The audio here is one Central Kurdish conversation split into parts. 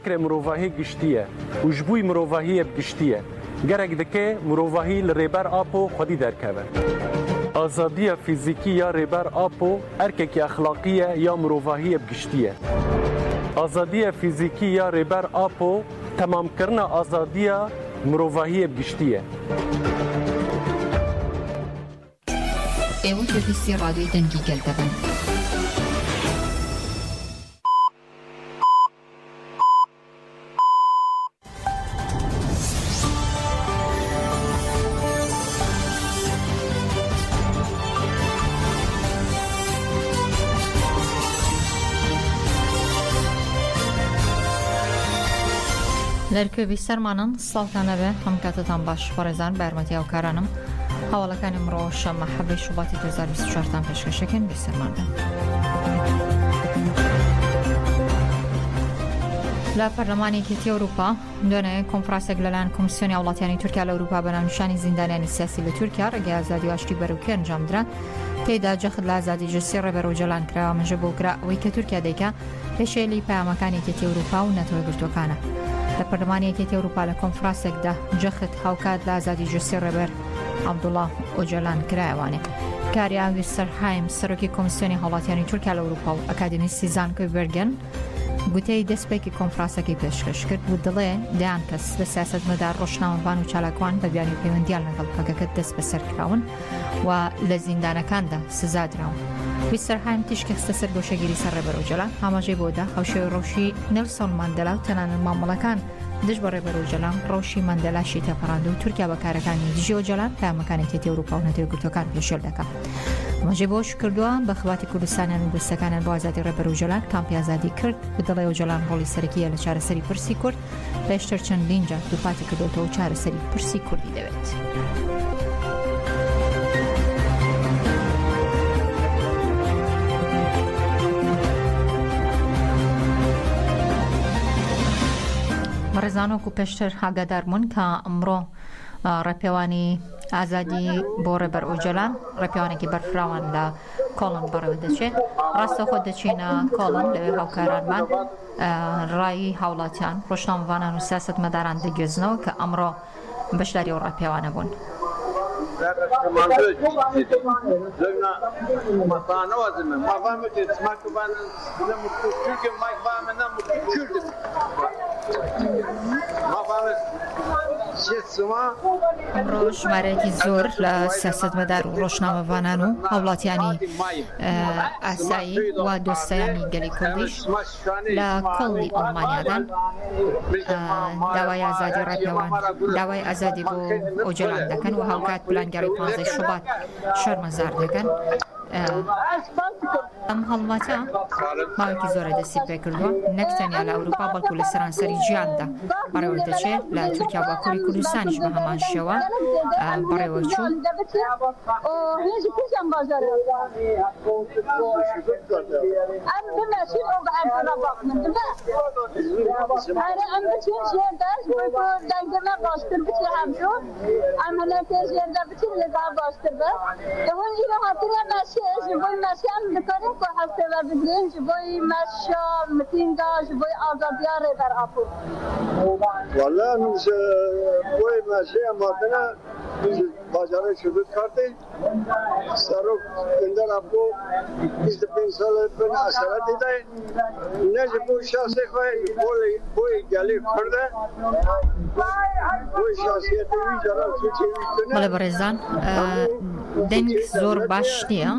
فکر مروفاهی گشتیه و جبوی مروفاهی بگشتیه گرک دکه مروفاهی لریبر آپو خودی درکوه آزادی فیزیکی یا ریبر آپو ارککی اخلاقیه یا مروفاهی بگشتیه آزادی فیزیکی یا ریبر آپو تمام کردن آزادی مروفاهی بگشتیه ئێوە پێویستی ڕادیۆی دەنگی گەل دەبن. لەرکوێ بیسەرمانن ساڵتانە بێ هەم کاتتان باش بەڕێزان بەرمەتی هاوکارانم هەواڵەکانی ئەمڕۆ شەمە 7 شوباتی 2024 پێشکەشەکەن بیسەرمان بن. لە پەرلەمانێکی ئەوروپا دوێنێ کۆنفرانسێک لەلایەن کۆمیسیۆنی وڵاتیانی تورکیا لە ئەوروپا بە ناونیشانی زیندانیانی سیاسی لە تورکیا ڕێگەی ئازادی و ئاشتی بەروکێ ئەنجامدرا تێیدا جەخت لە ئازادی جەستی ڕێبەر و جەلان کراوە مەژە بۆ کرا ئەوەی کە تورکیا دەیکا پێشێلی پەیامەکانێکی ئەوروپا و نەتەوەی گرتوەکانە. لە پەرلەمانێکی ئەوروپا لە کۆنفرانسێکدا جەخت هاوکات لە ئازادی جەستی ڕێبەر عەبدوڵڵاه ئۆجەلان کرایەوانێ. کاری ویسەرهایم سەرۆکی کۆمیسیۆنی هاوڵاتیانی تورکیا لە ئەوروپا و ئەکادمیستی زانکۆی بەرگەن گوتەی دەستپێکی کۆنفرانسەکەی پێشکەش کرد و دڵێ دەیان کەس لە سیاسەتمەدار ڕۆژنامەوان و چالاکوان بە بیانی و پەیوەندیان لەگەڵ پەکەکەت دەست بەسەر کراون و لە زیندانەکاندا سزادراون. ویسەرهایم تیشکی خستە سەر گۆشەگیری سەر ڕێبەر ئۆجەلان ئاماژەی بۆدا هەوشێوەی ڕەوشی نێلسۆن ماندێلا و تەنانەت مامەڵەکان دژ بە ڕێبەر ئۆجەلان ڕەوشی ماندێلاشی تێپەڕاند و تورکیا بەکارەکانی دژی ئۆجەلان پەیامەکانێکی ئەوروپا و نەتەوەی گرتوەکان پێشێل دەکات. ئەمەژێ بۆش کردووە بە خواتی کوردستانیان و دەستەکانیان بۆ ئازادی ڕێبەر ئۆجەلان کامپی ئازادی کرد و دەڵێ ئۆجەلان ڕۆڵی سەرەکیە لە چارەسەری پرسی کورد پێشتر چەندین جار دووپاتی کردوتەوە و چارەسەری پرسی کوردی دەوێت. ڕێزانۆک و پێشتر ئاگاداربوون کە ئەمڕۆ ڕێپێوانی ئازادی بۆ ڕێبەر ئۆجەلان ڕێپێوانێکی بەرفراوان لە کۆڵن بەڕێوە دەچێت ڕاستەخۆ دەچینە کۆڵن لەوێ هاوکارانمان ڕایی هاوڵاتیان ڕۆژنامەوانان و سیاسەتمەداران دەگوێزنەوە کە ئەمڕۆ بەشداری ئەو ڕێپێوانە بوون. ئەمڕۆ ژمارەیەکی زۆر لە سیاسەتمەدار و ڕۆژنامەوانان و هاوڵاتیانی ئاسایی و دۆستایانی گەلی کوردیش لە کۆڵنی ئەڵمانیادان داوای ئازادی ڕێپێوان داوای ئازادی بۆ ئۆجەلان دەکەن و هاوکات پلانگەڕی 15 شوبات شەرمەزار دەکەن. ئەم هەڵمەتە ماوەیەکی زۆرە دەستی پێ کردووە نەک تەنیا لە ئەوروپا بەڵکو لە سەرانسەری جیهاندا بەڕێوە دەچێت لە تورکیا باکووری کوردستانیش بە هەمان شێوە بەڕێوە چوو. والله من بوی ماشی مادنا بازار شروع کرده سرک اندر ابو 25 سال بن اثرات دیده نجبو شخصی خواهی بوی گلی کرده بوی شخصیت وی جرال سوچی وی کنه بەڵێ بەڕێزان دەنگ زۆر باش نییە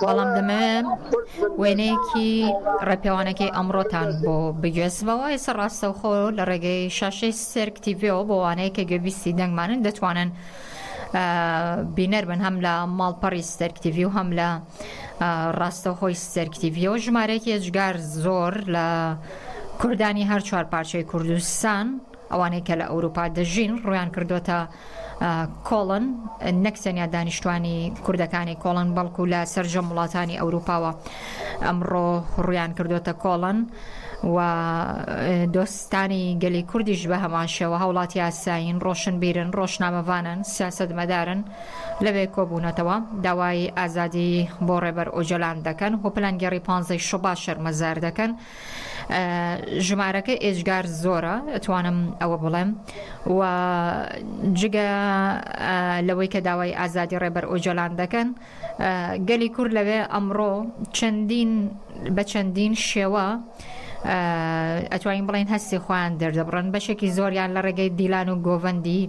بەڵام دەمەوێت وێنەیەکی ڕێپێوانەکەی ئەمڕۆتان بۆ بگوێزمەوە ئێستا ڕاستەوخۆ لە ڕێگەی شاشەی سێرک تیڤیەوە بۆ وانەیە کە گوێبیستی دەنگمانن دەتوانن بینەر بن هەم لە ماڵپەڕی سێرک تیڤی و هەم لە ڕاستەوخۆی سێرک تیڤیەوە ژمارەیەکی ئەجگار زۆر لە کوردانی هەر چوار پارچەی کوردستان ئەوانەیە کە لە ئەوروپا دەژین ڕویان کردوتە کۆڵن نەک تەنیا دانیشتوانی کوردەکانی کۆڵن بەڵکو لە سەرجەم وڵاتانی ئەوروپاوە ئەمڕۆ ڕویان کردوتە کۆڵن و دۆستانی گەلی کوردیش بە هەمان شێوە هەوڵاتی ئاسایین ڕۆشنبیرن ڕۆژنامەوانن سیاسەتمەدارن لەوێ کۆبوونەتەوە داوای ئازادی بۆ ڕێبەر ئۆجەلان دەکەن و پلانگەڕی 15 شوبات شەرمەزار دەکەن ژمارەکە ئێجگار زۆرە ئەتوانم ئەوە بڵێم و جگە لەوەی کە داوای ئازادی ڕێبەر ئۆجەلان دەکەن گەلی کورد لەوێ ئەمڕۆ بە چەندین شێوە ئەتوانین بڵین هەستی خۆیان دەردەبڕن بەشێکی زۆریان لە ڕێگەی دیلان و گۆڤەندی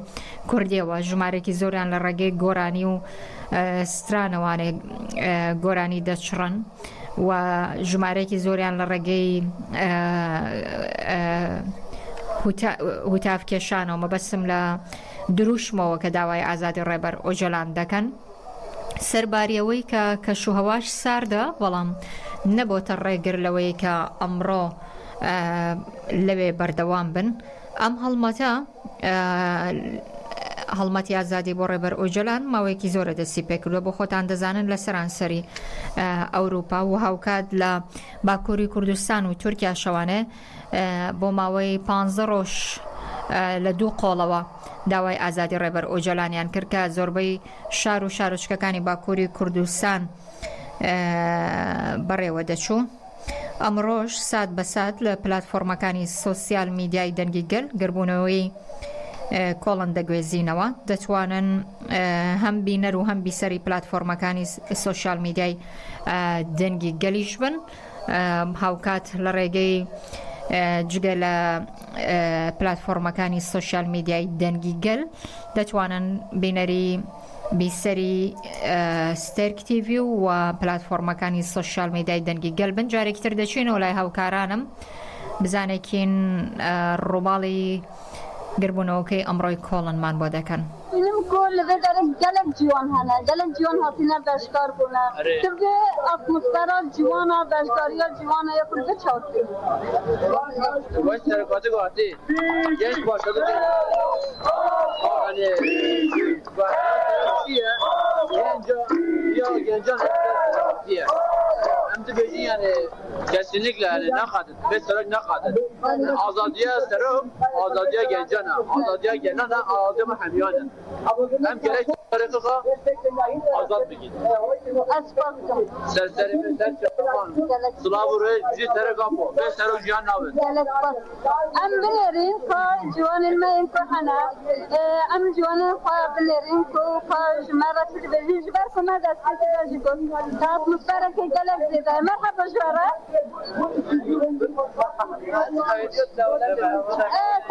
کوردیەوە ژمارێکی زۆریان لە ڕێگەی گۆرانی و سترانەوانێ گۆرانی دەچڕن و ژمارەیەکی زۆریان لە ڕێگەی هوتافکێشانەوە مەبەستم لە دروشمەوە کە داوای ئازادی ڕێبەر ئۆجەلان دەکەن سەرباریەوەی کە کەشوهەواش ساردە بەڵام نەبۆتە ڕێگر لەوەی کە ئەمڕۆ لەوێ بەردەوام بن ئەم هەڵمەتی ئازادی بۆ ڕێبەر ئۆجەلان ماوەیەکی زۆرە دەستی پێکردووە بۆ خۆتان دەزانن لە سەرانسەری ئەوروپا و هاوکات لە باکووری کوردستان و تورکیا شەوانێ بۆ ماوەی 15 ڕۆژ لە دوو قۆڵەوە داوای ئازادی ڕێبەر ئۆجەلانیان کرد کە زۆربەی شار و شارۆچکەکانی باکووری کوردستان بەڕێوە دەچوو ئەمڕۆژ سات بە سات لە پلاتفۆرمەکانی سۆسیال میدیای دەنگی گەل گەربوونەوەی کۆڵن دەگوێزینەوە دەتوانن هەم بینەر و هەم بیسەری پلاتفۆرمەکانی سۆشیال میدیای دەنگی گەلیش بن هاوکات لە ڕێگەی جگە لە پلاتفۆرمەکانی سۆشیال میدیای دەنگی گەل دەتوانن بینەری بیسەری ستێرک تیڤی و پلاتفۆرمەکانی سۆشیال میدیای دەنگی گەل بن جارێکی تر دەچینەوە لای هاوکارانم بزانێکین ڕووباڵی گربوونەوەکەی ئەمڕۆی کۆڵنمان بۆ دەکەن gelek ciwan hene, gelek ciwan hatine beşkar bûne. Tivê atmosfera ciwana beşkariya ciwana ya Kurd çawtî. Baş serkatî hatî. Genç başladı. Hani genca diye. Hem de bejin yani kesinlikle yani ne kadar, beş sene ne kadar. Azadiye serok, azadiye gencana, azadiye genana, azadiye hemiyana. Hem gerek tarikıha azad bigin. Serserimiz sen çapan. Slavur bir sene kapı, beş sene cihan nabız. Em bilerin ka civan ilmeyin ka hana. Em civanın ka bilerin ka jmara silvejin jber kuma desteki dajikon. Ta atmosfera ke gelek zede. Merhaba jara.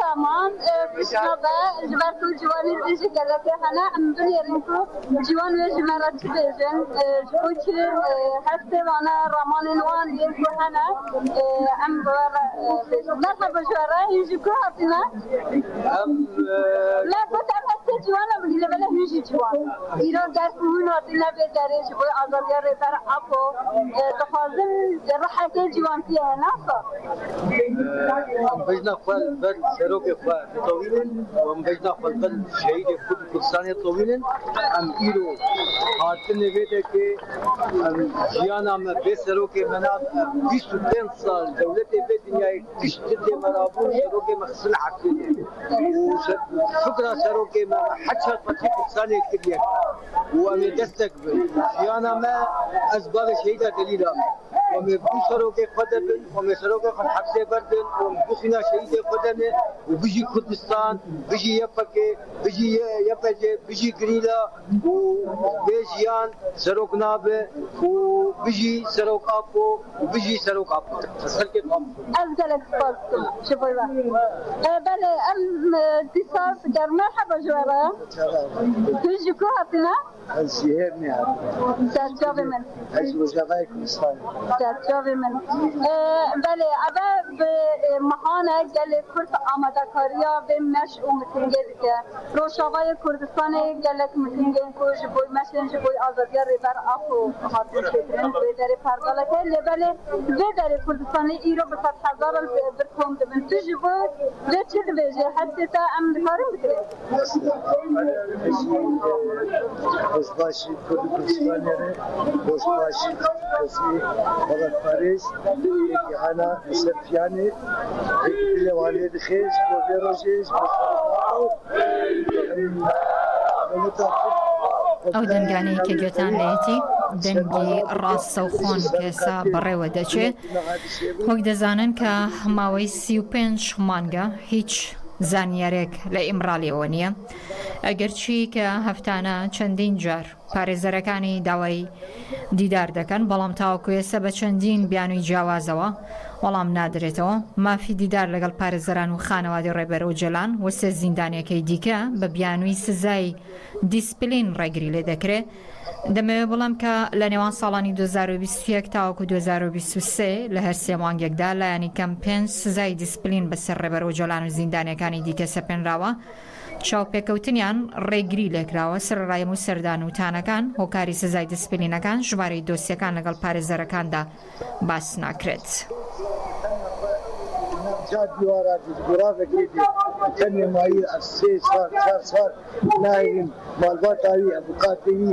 Tamam. Bişnaba jber ku civanın dişi gelek hana. Em bilerin ku civan ve jmara silvejin. Jkoçi hafte vana ramanın wan yer ku hana. Em merhaba jara. Yujku hatina. لا كنت أحس جوانا بدي بلا هنجي جوان. إيران دار كونه أتينا بدارش بوي أزادي ريبر أبو تفاضل راحة جوان فيها نافع. بجنا خال بر سروق خال طويلا ومبجنا خال بر شهيد كل كردستان طويلا أم إيرو هاتن بيده كي جيانا ما بسروق منا 25 سال دولة بدنيا كشتت مرابو سروق مخزن عقلي وشكرا سروق ما حتى فتح كردستان كبير وأنا دستقبل جيانا ما أسباب شهيدة دليلا ومن بسروق قدم ومن سروق حبسه بردن ومبخنا شهيد قدمه وبيجي كردستان بيجي يفكي بيجي يفجي بيجي قريلا وبيجيان سروق نابه وبيجي سروق ابو وبيجي سروق ابو فسلك ابو أزلك فاصل شوفي بقى بله ام ديساس در مرحبا جوارا تيجي كوهاتنا الزهيرني ساتجاوي من الزهيرني كردستان ساتجاوي من بله أبا بمحانة قال كرد آماده كاريا بمش ومتنجد که روشاوای کردستان قالت متنجد کوش بوی مشن جبوی آزادی ریبر آفو خاطر شکرن به در پردالته لبله به در کردستان ایرو به 100,000 برکم دبن تو جبوی به چه دویجه حتی تا امریکارم بکره Boşbaşı Kürdistanları, Boşbaşı Kesi, Balat Paris, Peki Hana, Müsefyani, Peki Bilevaliye Dikhiz, Boverojiz, Boşbaşı ئەو دەنگانەی کە گوێتان لێتی دەنگی ڕاستەوخۆن کێسا بەڕێوە دەچێت وەک دەزانن کە ماوەی 35 مانگە هیچ زانیارێک لە ئیمڕالیەوە نییە ئەگەرچی کە هەفتانە چەندین جار پارێزەرەکانی داوای دیدار دەکەن بەڵام تاوەکو ئێستا بە چەندین بیانووی جیاوازەوە وەڵام نادرێتەوە مافی دیدار لەگەڵ پارێزەران و خانەوادی ڕێبەرە و جەلان و سێ زیندانیەکەی دیکە بە بیانووی سزای دیسپلین ڕێگری لێ دەکرێت دەمەوێت بڵام کە لە نێوان ساڵانی 2021 تاوەکو 2023 لە هەر سێ مانگێکدا لایەنی کەم 5 سزای دیسپلین بەسەر ڕێبەرە و جەلان و زیندانیەکانی دیکە سەپێنراوە چاوپێکەوتنیان ڕێگری لێکراوە سەرڕایم و سەردان و تانەکان هۆکاری سزای دیسپلینەکان ژمارەی دۆسیەکان لەگەڵ پارێزەرەکاندا باس ناکرێت. دیوارە گوڕاکێتی تەنێ مایی سێ سال 4 سال ناوین ماڵباتاوی ئەبقاتەوی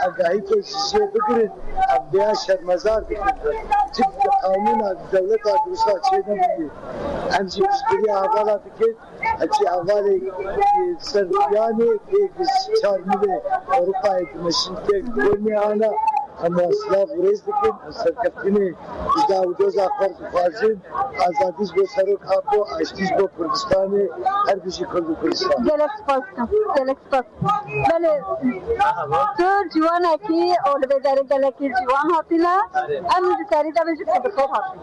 ئەگاهی کێشیێ بگرن ئەبیا شەرمەزار بکرد چ قانونا دەوڵەتا دروستا چێ نەبووی ئەمجی پشتگیری ئاواڵا بکرد ئەچی ئاواڵی سەربیانێ چارمیلێ ئەوروپای مەشینکێک بۆنیانە ئەمە سلااف ڕێز بکەن سەرکەفتنی دا و دۆزا فەرق خوازن ئازادیش بۆ سەرۆک هاتۆ ئاشتیش بۆ کوردستانی هەردووشی کورد و کوردستان تو جوانێکی ئەو لە بێداری گەلێکی جوان هاتیە ئەم ساری دەبێت بخێر هاتیە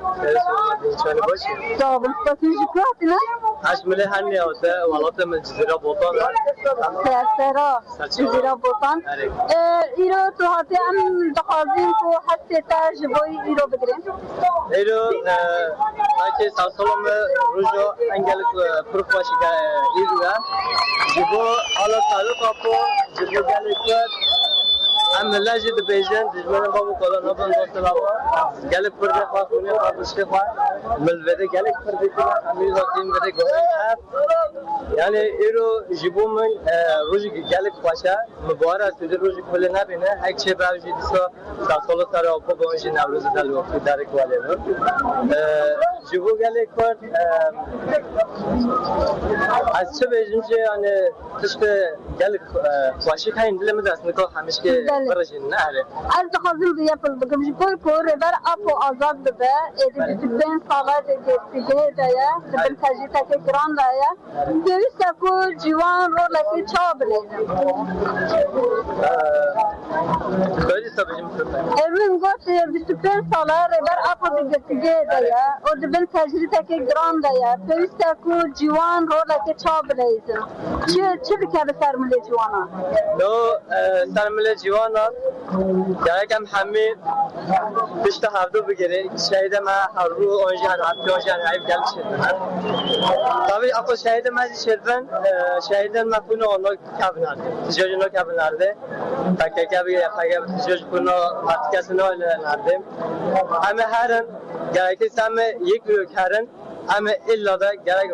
عشمله هنی اوسه ولات من جزیره بوتان سرا جزیره بوتان ایرو تو هاتی ام دخوازیم کو حتی تا جبوی ایرو بگیریم ایرو اگه سالم روزو انگل پروفاشی که ایرو جبو حالا تعلق آپو جبو گلی کرد ام ملاجی دبیجن دجمن بابو کلا نبض دستلاوا گلی پرده خواهد خونی خواهد بشتی خواهد ملوده گلی پرده کنه همیز وقتیم بده گوهن هست یعنی ایرو جبو من روزی گلی خواهشه مباره است در روزی کلی نبینه هک چه باوجی دیسا سال سر آپو بانجی نوروز دلوقتی داره کوالی رو جبو گلی کرد از چه بیجن چه یعنی تشت گلی خواهشی که این دلم دست نکو همیشه که برجین نهره از دخوازیم دیگه پل بگم جبوی پر بر آپو آزاد بده ایدی بین سالات دیگه دایا بین تجربه که گران دایا دویست کو جوان رو لکی چا بلیدم خیلی سبجیم کرده من گفت 25 ساله بر آپو دیگه دایا و بین تجربه که گران دایا دویست کو جوان رو لکی چا بلیدم چه بکره سرمله جوانا دو سرمله جوانا يعني كم حمي بيشتا هفدو بگیره شهيده ما هرو اونجي هنعطي اونجي هنعيب جل شدن طبعا اقل شهيده ما زي شدن شهيده ما كنا اونو كابنارده تجاج اونو كابنارده تاكا كابي تجاج كنا ماتكاس اونو نارده همه هرن يعني که سامه یک روک هرن همه الا دا gerek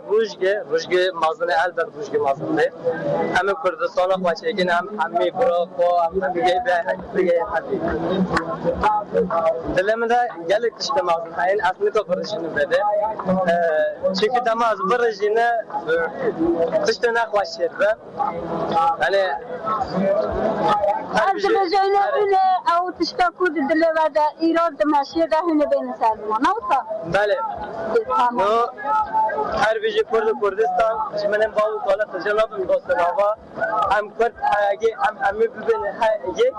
روزگه مازن البته روزگه مازنه همه کردستان خواهشه که همه برا خو همه بگه حدی دلم دا gerek işte مازن این اصلی تو برشینه بده çünkü دم از برشینه işte ne خواهشه به yani از بجاینا اینه او تشتاکو دل و دا ایران دمشیه دا هنه بین سازمان نوسا بله نو هر ویژه کردستان جمنم باو کالا تجربه می‌کنم هم کرد اگه همه ببینه یک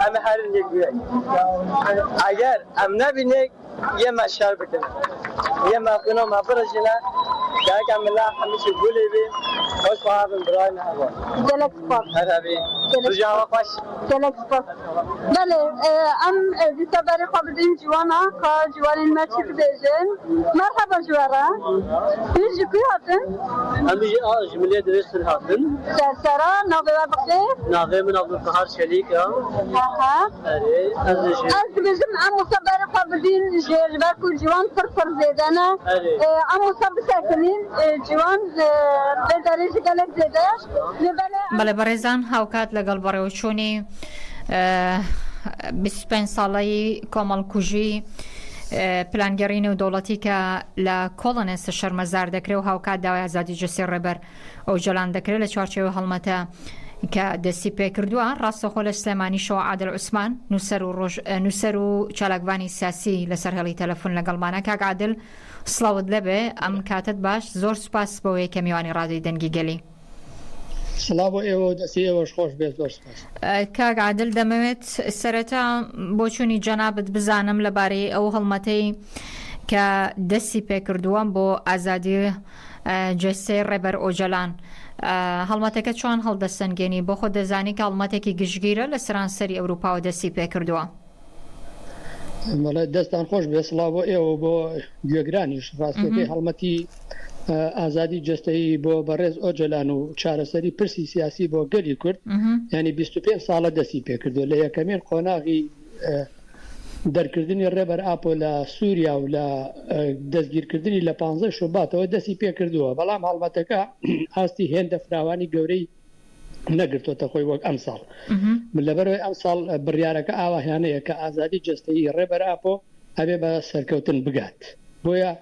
همه هر یک بیای اگر هم نبینه یه مشهر بکنه یه مخونه مبرجنه جای کاملا همیشه گولی بی خوش فاهم برای نهوا جلک پاس هرابی رجاوا خوش جلک پاس بله ام دیسا برای خبردین جوانا که جوانین مرچی بیجن مرحبا جوارا بیش جوی هاتن همیشه جمله درست هاتن سرسرا ناوه و بخیر ناوه من عبد القهار شریک ها از بیزم امو برای خبردین جربه کو جوان پر زیدنه امو بسکنین جوان به درجه گلک زیده بله بەڕێزان هاوکات لەگەڵ بەڕێوەچوونی 25 ساڵەی کۆمەڵکوژی پلانگەڕینی و دەوڵەتی کە لە کۆڵنێستە شەرمەزار دەکرێت و هاوکات داوای ئازادی جەسی ڕێبەر ئەو جەلان دەکرێت لە چوارچێوە هەڵمەتە کە دەستی پێ کردووە ڕاستەخۆ لە سلێمانیشەوە عادل عوسمان نووسەر و چالاکبانی سیاسی لەسەر هێڵی تەلەفۆن لەگەڵمانە. کاک عادل سڵاوت لەبێ، ئەم کاتت باش، زۆر سوپاس بەوەی کە میوانی ڕادیۆی دەنگی گەلی. سڵاو بۆ ئێوە، دەستی ئێوەش خۆش بێت. زۆر سپاس. کاک عادل دەمەوێت سەرەتا بۆ چوونی جەنابەت بزانم لەبارەی ئەو هەڵمەتەی کە دەستی پێکردووە بۆ ئازادی جەستەی ڕێبەر ئۆجەلان. هەڵمەتەکە چۆن هەڵدەسەنگێنی؟ بۆ خۆ دەزانی کە هەڵمەتێکی گشتگیرە لە سەرانسەری ئەوروپاوە دەستی پێکردووە. دەستان خۆش بێ. سڵاو بۆ ئێوە، بۆ گوێگرانیش. ڕاستەکەی هەڵمەتی ئازادی جەستەیی بۆ بەڕێز ئۆجەلان و چارەسەری پرسی سیاسی بۆ گەلی کورد ینی 25 ساڵە دەستی پێکردو. لە یەکەمین قۆناغی دەرکردنی ڕێبەر ئاپۆ لە سووریا و لە دەستگیرکردنی لە 15 شوباتەوە دەستی پێکردووە. بەڵام هەڵمەتەکە ئاستی هێندە فراوانی گەورەی نەگرتوۆتە خۆی وەک ئەم ساڵ. لەبەرەوەی ئەم ساڵ بڕیارەکە ئاواهیانەیە کە ئازادی جەستەیی ڕێبەر ئاپۆ هەبێ بە سەرکەوتن بگات. بۆیە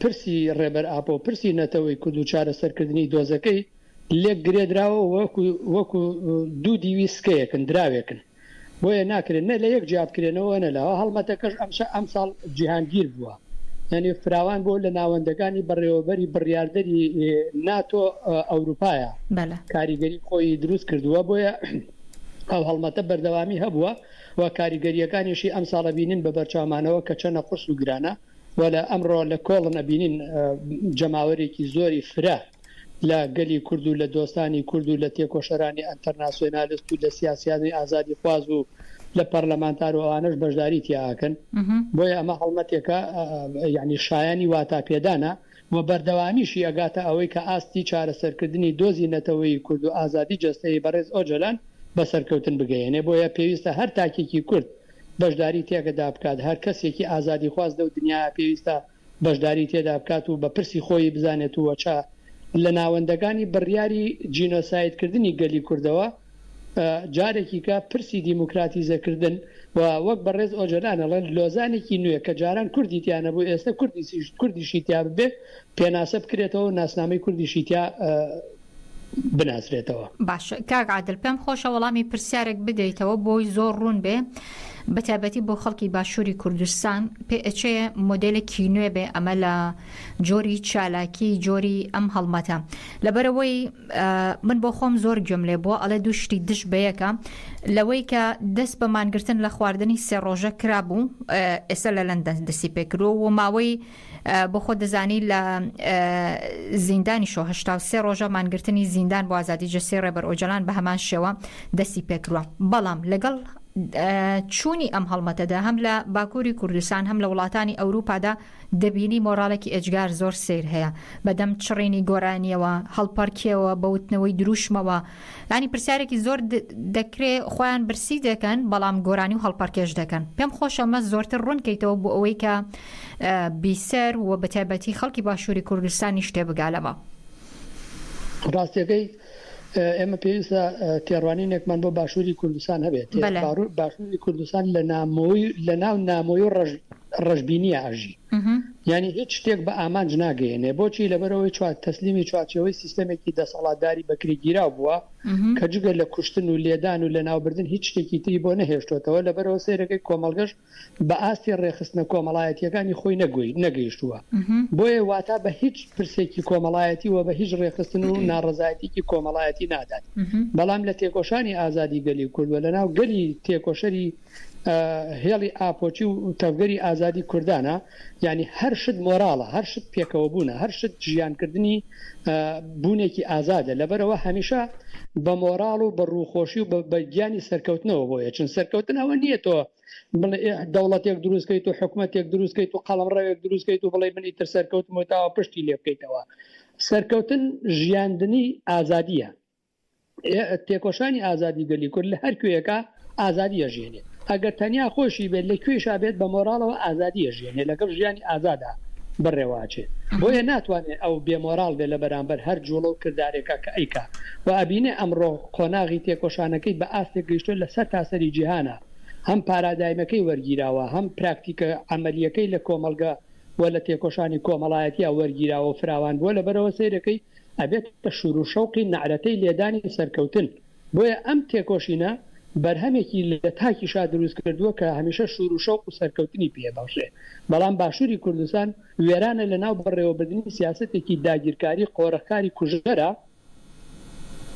پرسی ڕێبەر ئاپۆ، پرسی نەتەوەی کورد و چارەسەرکردنی دۆزەکەی لێک گرێدراوە وەکو دوو دیوی سکەیەکن دراوێکن. بۆیە ناکرێن نە لە یەک جیابکرێنەوە نەلاوە. هەڵمەتەکەش ئەم ساڵ جیهانگیر بووە، ینی فراوان بۆ لە ناوەندەکانی بەڕێوەبەری بڕیاردەری ناتۆ ئەوروپایە کاریگەری خۆی دروست کردووە. بۆیە ئەو هەڵمەتە بەردەوامی هەبووە و کاریگەریەکانیشی ئەم ساڵە بینین بە بەرچاومانەوە کە چەنە قورس و گرانە و لە ئەمڕۆ لە کۆڵن ئەبینین جەماوەرێکی زۆری فرا لە گەلی کورد و لە دۆستانی کورد و لە تێکۆشەرانی ئەنتەرناسیۆنالیست و لە سیاسیانی ئازادی خواز و لە پەرلەمانتار و ئەوانش بەشداری تیاکەن. بۆیە ئەمە هەڵمەتێکە یعنی شایانی واتا پێدانە و بەردەوامیشی ئەگاتە ئەوەی کە ئاستی چارەسەرکردنی دۆزی نەتەوەی کورد و ئازادی جەستەی بەڕێز ئۆجەلان بەسەرکەوتن بگەێنێ. بۆیە پێویستە هەر تاکێکی کورد بەشداری تێگەدا بکات، هەر کەسێکی ئازادی خواست دە و دنیا پێویستە بەشداری تێدا بکات و بە پرسی خۆی بزانێت و وەچە لە ناوەندەکانی بڕیاری جینۆسایدکردنی گەلی کوردەوە جارێکی کە پرسی دیموکراتیزەکردن و وەک بەڕێز ئۆجەلانەڵێن لۆزانێکی نوێ کە جاران کوردی تیانە بوو ئێستا کوردیشی تیا ببێ پێناسە بکرێتەوە ناسنامەی کوردیشی تیا بناسرێتەوە. باش کاک عادل، پێم خۆشە وەڵامی پرسیارێک بدەیتەوە بۆی زۆر ڕوون بێ، بەتایبەتی بۆ خەڵکی باشووری کوردستان پێچەیە مۆدلێکی نوێ بێ ئەمە لە جۆری چالاکی جۆری ئەم هەڵمەتە. لەبەرەوەی من بۆ خۆم زۆر گوێم لێ بۆ ئەڵێ دوو شتی دش بەیەکە لەوەی کە دەست بە مانگرتن لە خواردنی سێ ڕۆژە کرابوو ئێستا لە لەندەن دەستی پێکرۆ و ماوەی بۆ خۆ دەزانی لە زیندانی شۆ 83 ڕۆژە مانگرتنی زیندان بۆ ئازادی جەستەی ڕێبەر ئۆجەلان بە هەمان شێوە دەستی پێکردووە. بەڵام لەگەڵ چوونی ئەم هەڵمەتەدا هەم لە باکووری کوردستان هەم لە وڵاتانی ئەوروپادا دەبینی مۆراڵێکی ئەجگار زۆر سیر هەیە بەدەم چڕینی گۆرانیەوە هەڵپەرکیەوە بەوتنەوەی دروشمەوە. ینی پرسیارێکی زۆر دەکرێت خۆیان برسی دەکەن بەڵام گۆرانی و هەڵپەرکێش دەکەن. پێم خۆشە مە زۆرتر ڕوونکەیتەوە بۆ ئەوەی کە بیسەر و بەتایبەتی خەڵکی باشووری کوردستانی شتێ بگالەوە. ڕاستیەکەی ئێمە پێویستە تێڕوانینێکمان بۆ باشووری کوردستان هەبێت. باشووری کوردستان لە ناو نامۆی و ڕژبینی ئاژی، ینی هیچ شتێک بە ئامانج ناگەێنێ. بۆچی؟ لەبەرەوەی تەسلیمی چوارچەوەی سیستەمێکی دەسەڵاتداری بەکریگیرا بووە کە جگە لە کوشتن و لێدان و لە ناوبردن هیچ شتێکی تری بۆ نەهێشتوتەوە. لەبەرەوە سیرەکەی کۆمەڵگەش بە ئاستی ڕێخستنە کۆمەڵایەتیەکانی خۆی نەگەیشتووە. بۆیە واتە بە هیچ پرسێکی کۆمەڵایەتی و بە هیچ ڕێخستن و ناڕزایەتێکی کۆمەڵایەتی نادات. بەڵام لە تێکۆشانی ئازادی گەلی کوردوە لە ناو گەلی تێکۆشەری هێڵی ئاپۆچی و تەڤگەری ئازادی کوردانە، ینی هەر شت مۆراڵە، هەر شت پێکەوە بوونە، هەر شت ژیانکردنی بوونێکی ئازادە. لەبەرەوە هەمیشە بە مۆراڵ و بە ڕووخۆشی و بە گیانی سەرکەوتنەوە بۆیە چون سەرکەوتن ئەوە نییە تۆ دەوڵەتێک دروستکەیت و حکوومەتێک دروستکەیت و قەڵەمڕەوێک دروستکەیت و بڵێ منی تر سەرکەوتمەوە تاوە پشتی لێ بکەیتەوە. سەرکەوتن ژیاندنی ئازادیە. تێکۆشانی ئازادی گەلی کورد لە هەر کوێیەکە ئازادی ئەژێنێت. ئەگەر تەنیا خۆشی بێت لە کوێشا بێت بە مۆراڵەوە ئازادی ئەژێنێ لەگەڵ ژیانی ئازادا بڕێواچێت. بۆیە ناتوانێت ئەو بێمۆراڵ بێت لە بەرامبەر هەر جوڵە و کردارێکە کە ئەیکا و ئەبینێ ئەمڕۆ قۆناغی تێکۆشانەکەی بە ئاستێک گەیشتۆ لەسەر تاسەری جیهانە، هەم پارادایمەکەی وەرگیراوە هەم پراکتیکە عملیەکەی لە کۆمەلگا و لە تێکۆشانی کۆمەڵایەتیە وەرگیراوە فراوان بووە. لەبەرەوە سیرەکەی ئەبێت بە شور و شەوقی نعرەتەی لێدانی سەرکەوتن بۆیە ئەم تێکۆشینە بەرهەمێکی لە تاکیشا دروست کردووە کە هەمیشە شور و شەوق و سەرکەوتنی پێبەخشێ بەڵام باشووری کوردستان وێرانە لە ناو بەڕێوەبردننی سیاسەتێکی داگیرکاری قۆڕەکاری کوژەرە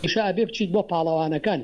ئیشا ئەبێ بچیت بۆ پاڵەوانەکان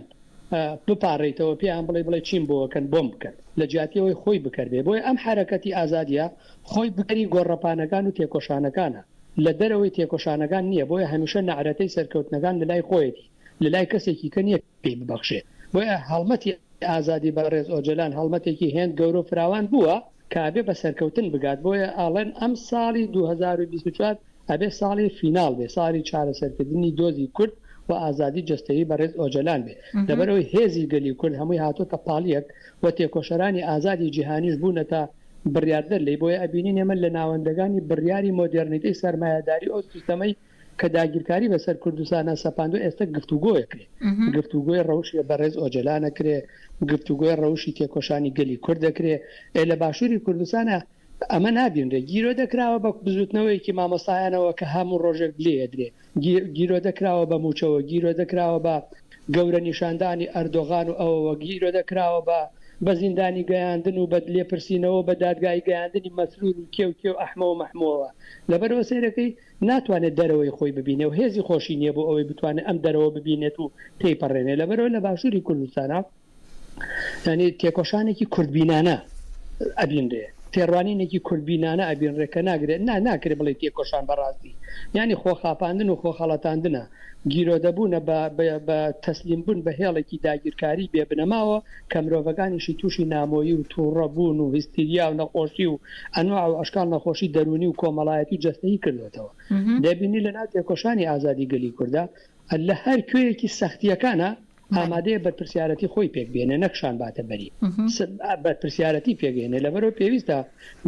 بپارڕیتەوە پێیان بڵێ چین بۆکەن بۆم بکەن لە جیاتیەوەی خۆی بکردێ بۆیە ئەم حرەکەتی ئازادیە خۆی بگەری گۆڕەپانەکان و تێکۆشانەکانە لە دەرەوەی تێکۆشانەکان نییە بۆیە هەمیشە نەعرەتەی سەرکەوتنەکان لە لای خۆیەتی لە لای کەسێکی کە نییە پێی ببەخشێ بۆیە هەڵمەتی ئازادی بەڕێز ئۆجلان هەڵمەتێکی هێند گەورە فراوان بووە کابێ بە سەرکەوتن بگات بۆیە ئاڵێن ئەم ساڵی 2024 ئەبێ ساڵی فینال بێ ساڵی چارەسەرکردنی دۆزی کورد و ئازادی جستەیی بەڕێز ئۆجلان بێ لەبەرەوەی هێزی گەلی کورد هەمووی هاتوۆتە پاڵیەک و تێکۆشەرانی ئازادی جیهانیش بوونەتە بڕیاردە لێ بۆیە ئەبینین ئێمە لە ناوەندەکانی بڕیاری مۆدرنیتەی سەرمایه‌داری ئەو سیستەمەی کە داگیرکاری بەسەر کوردستانە سەپاندو ئێستا گفتوگۆیەکرێ گفتوگۆی ڕەوشی بەڕێز ئۆجلانەکرێ گفتوگۆی ڕەوشی تێکۆشانی گەلی کورد دەکرێ لە باشووری کوردستانە ئەمە نابینرێ گیرۆ دەکراوە بە بزوتنەوەیکی مامۆستایانەوە کە هەموو ڕۆژێک لێدرێ گیرۆ دەکراوە بە موچەوە گیرۆ دەکراوە بە گەورە نیشاندانی ئەردۆغان و ئەوەوە گیرۆ دەکراوە بە زیندانی گەیاندن و بە لێپرسینەوە بە دادگای گەیاندنی مەسرور و کێو ئەحمە و مەحمووەوە لەبەرەوە سیرەکەی ناتوانێت دەرەوەی خۆی ببینێ و هێزی خۆشی نییە بۆ ئەوەی بتوانێت ئەم دەرەوە ببینێت و تێیپەڕێنێ لەبەرەوە لە باشووری کوردستانە ینی تێکۆشانێکی کوردبینانە ئەبینرێ تێڕوانینێکی کوردبینانە ئەبینڕێکە ناگرێت ناکرێت بڵێ تێکۆشان بەڕاستی ینی خۆخاپاندن و خۆخەڵەتاندنە گیرۆ دەبوونە بە تەسلیم بوون بە هێڵێکی داگیرکاری بێ بنەماوە کە مرۆڤەکانیشی تووشی نامۆیی و تووڕەبوون و هیستیریا و نەخۆشی و ئەنواع و ئەشکال نەخۆشی دەرونی و کۆمەڵایەتی جەستەیی کردوێتەوە دەبینی لە ناو تێکۆشانی ئازادی گەلی کووردا لە هەر کوێیەکی سەختیەکانە ئامادەیە بەرپرسیارەتی خۆی پێک بێنێ نەکشان باتە بەری بەرپرسیارەتی پێگەێنێ لەبەرەوە پێویستە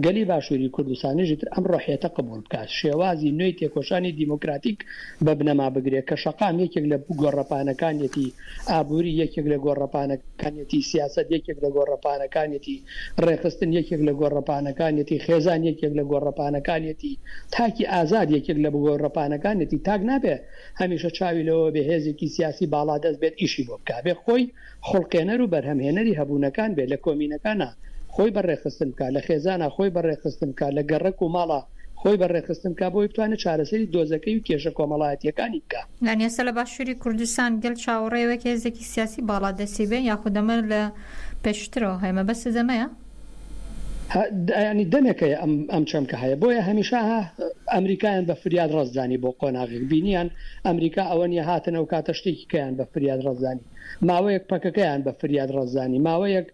گەلی باشووری کوردستانیژی تر ئەم ڕۆحیەتە قبول بکات شێوازی نوێی تێکۆشانی دیموکراتیک بە بنەما بگرێت کە شەقام یەکێک لە گۆڕەپانەکانیەتی ئابووری یەکێک لە گۆڕەپانەکانیەتی سیاست یەکێک لە گۆڕەپانەکانیەتی ڕێخستن یەکێک لە گۆڕەپانەکانیەتی خێزان یەکێک لە گۆڕەپانەکانیەتی تاکی ئازاد یەکێک لە گۆڕەپانەکانیەتی تاک نابێ هەمیشە چاویلەوە بە هێزێکی سیاسی باڵا دەست بێت ئیشی بکابێ خۆی خڵقێنەر و بەرهەمهێنەری هەبوونەکان بێت لە کۆمینەکانە خۆی بەڕێخستن بکات لە خێزانە خۆی بەڕێخستن بکات لە گەڕک و ماڵە خۆی بەڕێخستن کا بۆی بتوانێت چارەسەری دۆزەکەی و کێشە کۆمەڵایەتیەکانی بکات لەنیێستا لە باشووری کوردستان گەل چاوەڕێوەک هێزێکی سیاسی باڵا دەستی بێ یاخود ئەمە لە پێشترەوە هەیمە بەسە دەمەیە ینی دەمێکەیە ئەم چەمکە هەیە بۆیە هەمیشە ئەمریکایان بە فریاد ڕزدانی بۆ قۆناغێک بینیان ئەمریکا ئەوە نیە هاتنە و کاتە شتێکی کەیان بە فریاد ڕزدانی ماوەیەک پەکەکەیان بە فریاد ڕزدانی ماوەیەک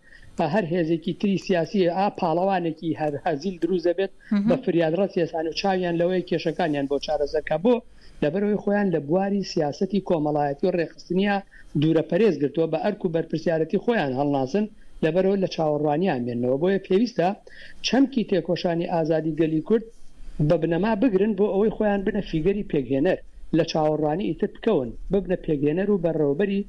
هەر هێزێکی تری سیاسی پاڵەوانێکی هەر هەزیل دروست دەبێت بە فریاد ڕەسیێسان و چاویان لەوەی کێشەکانیان بۆ چارەسەرکە بۆ لەبەرەوەی خۆیان لە بواری سیاسەتی کۆمەڵایەتی و ڕێخستنیە دوورە پەرێز گرتووە بە ئەرک و بەرپرسیارەتی خۆیان هەڵناسن لەبەرەوە لە چاوەڕوانیان بێنەوە بۆیە پێویستە چەمکی تێکۆشانی ئازادی گەلی کورد بە بنەما بگرن بۆ ئەوەی خۆیان بنە فیگەری پێگهێنەر لە چاوەڕوانی ئیتر بکەون ببنە پێگهێنەر و بەڕێوەبەری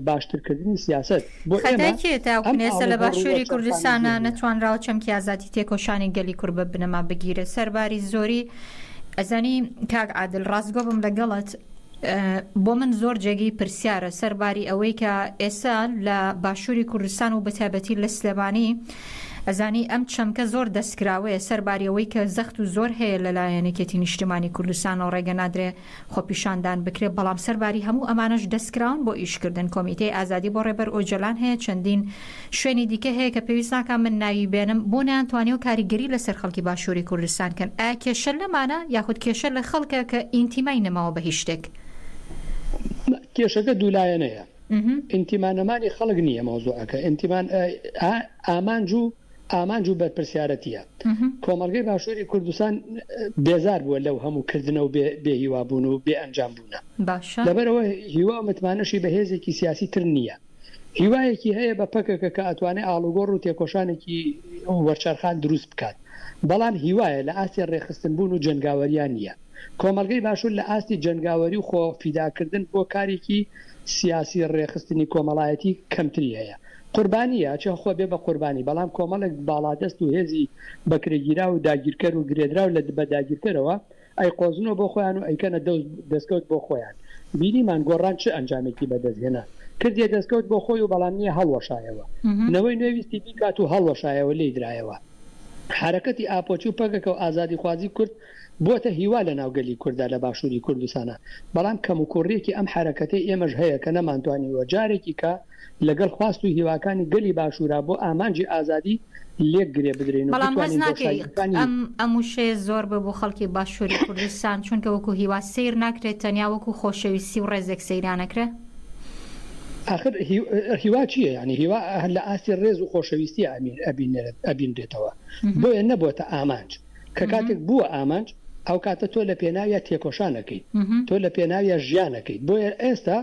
باشترکردنی سیاست بۆ ئێستا لە باشووری کوردستانە نەتوانراوە چەمکی ئازادی تێکۆشانی گەلی کورد بە بنەما بگیرێت سەرباری زۆری ئەزانی کاک عادل ڕاستگۆ بم لەگەڵت بۆ من زۆر جێگەی پرسیارە سەرباری ئەوەی کە ئێستا لە باشووری کوردستان و بەتایبەتی لە سلێمانی ئەزانی ئەم چەمکە زۆر دەستکراوەیە سەرباریەوەی کە زەخت و زۆر هەیە لەلایەنێکێتی نیشتیمانی کوردستان و ڕێگە نادرێ خۆپیشاندان بکرێت بەڵام سەرباری هەموو ئەمانەش دەستکراون بۆ ئیشکردن کۆمیتەی ئازادی بۆ ڕێبەر ئۆجلان هەیە چەندین شوێنی دیکە هەیە کە پێویست ناکە من ناوی بێنم بۆ نەیانتوانێ و کاریگەری لەسەر خەڵکی باشووری کوردستان کەن ئایا کێشە لەمانە یاخود کێشە لە خەڵکە کە ئینتیمای نەماوە بە هیچ شتێک کێشەکە دوولایەنەیە ئینتیمانەمانی خەڵک نییە مەوزوعەکە ئینتیمان ئامانج و بەرپرسیارەتیە کۆمەڵگەی باشووری کوردستان بێزار بووە لەو هەموو کردنە و بێهیوابوون و بێ ئەنجام بوونە لەبەرەوە هیوا متمانەشی بە هێزێکی سیاسی تر نییە هیوایەکی هەیە بە پەکەکە کە ئەتوانێت ئاڵوگۆڕ و تێکۆشانێکی وەرچەرخان دروست بکات بەڵام هیوایە لە ئاستی ڕێخستن بوون و جنگاوەریان نییە کۆمەڵگەی باشوور لە ئاستی جنگاوەری و خۆ فیداکردن بۆ کارێکی سیاسی ڕێخستنی کۆمەڵایەتی کەمتری هەیە قوربانیە چه خۆ بێ بە قوربانی بەڵام کۆمەڵێک باڵادەست و هێزی بەکرێگیرا و داگیرکەر و گرێدرا و لە بە داگیرکەرەوە ئەی قۆزنەوە بۆ خۆیان و ئەیکەنە دەستکەوت بۆ خۆیان بینیمان گۆڕان چه ئەنجامێکی بەدەستهێنا کردێ دەستکەوت بۆ خۆی و بەڵام نییە هەڵوەشایەوە نەوەی نوێویستی بیکات و هەڵوەشایەوە لێی درایەوە حرەکەتی ئاپۆچی و پەگەکە و ئازادی خوازی کورد بۆتە هیوا لە ناوگەلی کووردا لە باشووری کوردستانە بەڵام کەم و کوڕێکی ئەم حرەکەتەی ئێمەش هەیە کە نەمانتوانیوە جارێکی کە لەگەڵ خواست و هیواکانی گەلی باشوورا بۆ ئامانجی ئازادی لێک گرێ بدرێن و بەڵام هەز ناکەی ئەم وشەیە زۆر بە بۆ خەڵکی باشووری کوردستان چونکە وەکو هیوا سیر ناکرێت تەنیا وەکو خۆشەویستی و ڕێزێک سەیرانەکرێ آخر هیوا چییە ینی هیوا لە ئاستی ڕێز و خۆشەویستی ئەبینرێتەوە بۆیە نەبووتە ئامانج کە کاتێک بووە ئامانج ئەو کاتە تۆ لە پێناویە تێکۆشانەکەیت تۆ لە پێناویە ژیانەکەیت بۆیە ئێستا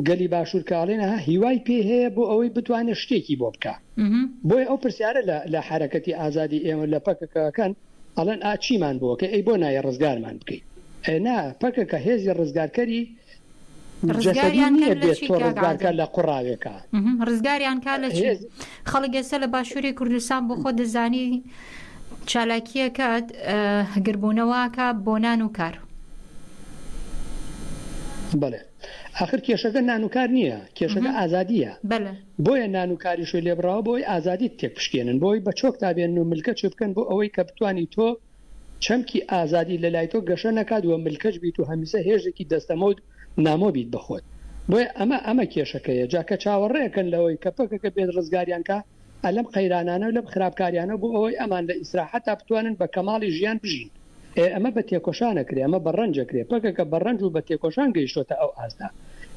گەلی باشوورکاڵێنە هیوای پێ هەیە بۆ ئەوەی بتوانێت شتێکی بۆ بکە بۆیە ئەو پرسیارە لە حرەکەتی ئازادی ئێمە لە پەکەکەکەن ئەڵەن ئاچیمان بۆ کە ئەی بۆ نایە ڕزگارمان بکەیت نا پەکەکە هێزی ڕزگارکەری ڕزگاریان لە قوڕاوێکە ڕزگاریان کا لە خەڵک ئێستا لە باشووری کوردستان بۆ خۆ دەزانی چالاکیەکەت هەگربوونەوەکە بۆ نان و کار بڵێ آخر کێشەکە نانوکار نییە کێشەکە ئازادیە بۆیە نانوکاری شوێ لێبراوە بۆی ئازادی تێک پشکێنن بۆی بە چۆک تابێن و ملکە چ بکەن بۆ ئەوەی کە بتوانی تۆ چەمکی ئازادی لە لای تۆ گەشە نەکات وە ملکەش بیت و هەمیسە هێژێکی دەستەمەوت نامۆ بیت بخۆت بۆیە ئەمە کێشەکەیە جاکە چاوەڕێەکەن لەوەی کە پەکەکە بێت ڕزگاریانکە ئەلەم قەیرانانە و لەم خراپکاریانە بۆ ئەوەی ئەمان لە ئیسراحەتا بتوانن بە کەماڵی ژیان بژین ئەمە بە تێکۆشانەکرێ ئەمە بەڕەنجەکرێ پەکەکە بەڕەنج و بە تێکۆشان گەیشتۆتە ئەو ئازدا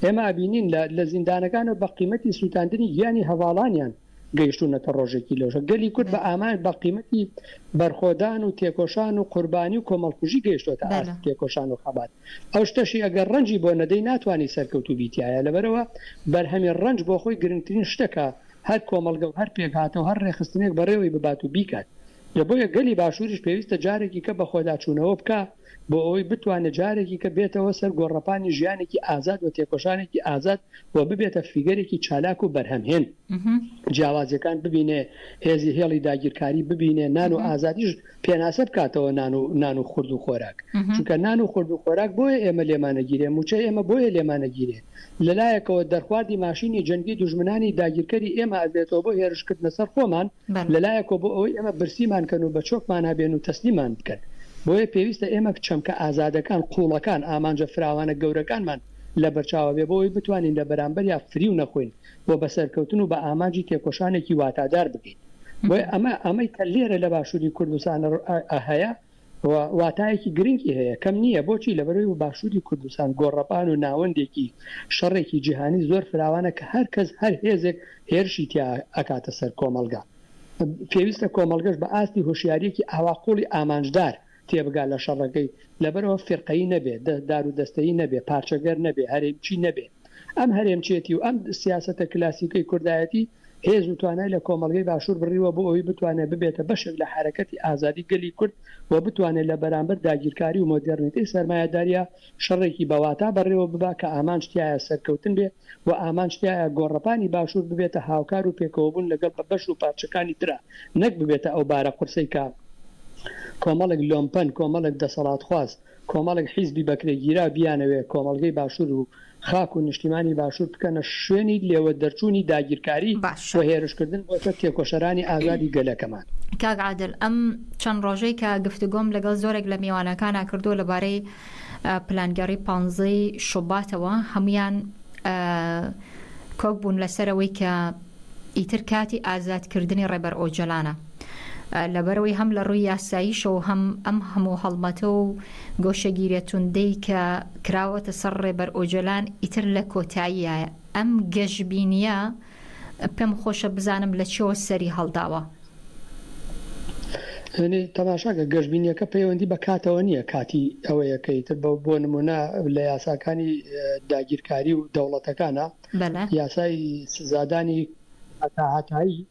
ئێمە ئابینین لە زیندانەکانە بە قیمەتی سووتاندنی گیانی هەواڵانیان گەیشتونەتە ڕۆژێکی لەوشە گەلی کورد بە ئامان بە قیمەتی بەرخۆدان و تێکۆشان و قوربانی و کۆمەڵکوژی گەیشتۆتە تێکۆشان و خەبات ئەو شتەشی ئەگەر ڕەنجی بۆ نەدەی ناتوانانی سەرکەوت و بیتیایە لەبەرەوە بەرهەمی ڕەنج بۆ خۆی گرنگترین شتەکە هەر کۆمەلگە و هەر پێکهاتەوە هەر ڕێخستنێک بەڕێوەی ببات و بیکات لە بۆیە گەلی باشووریش پێویستە جارێکی کە بە خۆداچوونەوە بکە بۆ ئەوەی بتوانێت جارێکی کە بێتەوە سەر گۆڕەپانی ژیانێکی ئازاد و تێکۆشانێکی ئازاد و ببێتە فیگەرێکی چالاک و بەرهەمهێن جیاوازیەکان ببینێ هێزی هێڵی داگیرکاری ببینێ نان و ئازادیش پێناسە بکاتەوە نان و خورد و خۆراک چونکە نان و خورد و خۆراک بۆیە ئێمە لێمانەگیرێ موچە ئێمە بۆیە لێمانەگیرێ لەلایەکەوە دەرخواردی ماشینی جەنگی دوژمنانی داگیرکەری ئێمە ئەبێتەوە بۆ هێرشکردنە سەر خۆمان لەلایەکەوە بۆ ئەوەی ئێمە برسیمان کەن و بە چۆکمان هەبێن و تەسلیمان بکەن بۆیە پێویستە ئێمە چەمکە ئازادەکان قوڵەکان ئامانجە فراوانە گەورەکانمان لە بەرچاوە بێ بۆەوەی بتوانین لە بەرامبەر یا فری و نەخۆین بۆ بەسەرکەوتن و بە ئامانجی تێکۆشانێکی واتادار بکەین بۆیە ئەمەی کە لێرە لە باشووری کوردستان هەیە واتایەکی گرنگی هەیە کەم نییە بۆچی لەبەرەوەی و باشووری کوردستان گۆڕەپان و ناوەندێکی شەڕێکی جیهانی زۆر فراوانە کە هەر کەس هەر هێزێک هێرشی تیا ئەکاتە سەر کۆمەلگا پێویستە کۆمەلگەش بە ئاستی هۆشیارێکی ئاواقۆڵی ئامانجدار تێبگا لە شەڕەکەی لەبەرەوە فرقەی نەبێت دار و دەستەی نەبێ پارچەگەر نەبێ هەرێمچی نەبێ ئەم هەرێمچێتی و ئەم سیاسەتە کلاسیکەی کوردایەتی هێز و توانای لە کۆمەلگەی باشوور بڕیوە بۆ ئەوەی بتوانێت ببێتە بەشێک لە حرەکەتی ئازادی گەلی کورد و بتوانێت لە بەرامبەر داگیرکاری و مۆدرنیتی سەرمایه‌داریە شەڕێکی بەواتا بەڕێوە ببا کە ئامانجتیایە سەرکەوتن بێ و ئامانجتیایە گۆڕەپانی باشوور ببێتە هاوکار و پێکەوەبوون لەگەڵ بە بەش و پارچەکانی ترە نەک ببێتە ئەو بارە قورسەی کە کۆمەڵێک لۆمپەن کۆمەڵێک دەسەڵات خواست کۆمەڵێک حیزبی بەکرێگیرا بیانەوێ کۆمەلگەی باشوور و خاک و نیشتیمانی باشوور بکەنە شوێنی لێوە دەرچوونی داگیرکاری و هێرشکردن بۆتە تێکۆشەرانی ئازادی گەلەکەمان. کاک عادل ئەم چەند ڕۆژەی کە گفتوگۆم لەگەڵ زۆرێک لە میوانەکانە کردو لەبارەی پلانگەڕی 15 شوباتەوە هەمویان کۆک بوون لەسەرەوەی کە ئیتر کاتی ئازادکردنی ڕێبەر ئۆجەلانە لەبەرەوەی هەم لە ڕووی یاساییشەوە ئەم هەموو هەڵمەتە و گۆشەگیرێتوندەی کە کراوەتە سەر ڕێبەر ئۆجەلان ئیتر لە کۆتاییە ئەم گەشببینیە پێم خۆشە بزانم لە چێوە سەری هەڵداوە تەماشاکە گەشببینیەکە پەیوەندی بە کاتەوە نییە کاتی ئەوەیەکەیتر بۆ نمونە لە یاساکانی داگیرکاری و دەوڵەتەکانە یاسای سزادانی هاتایی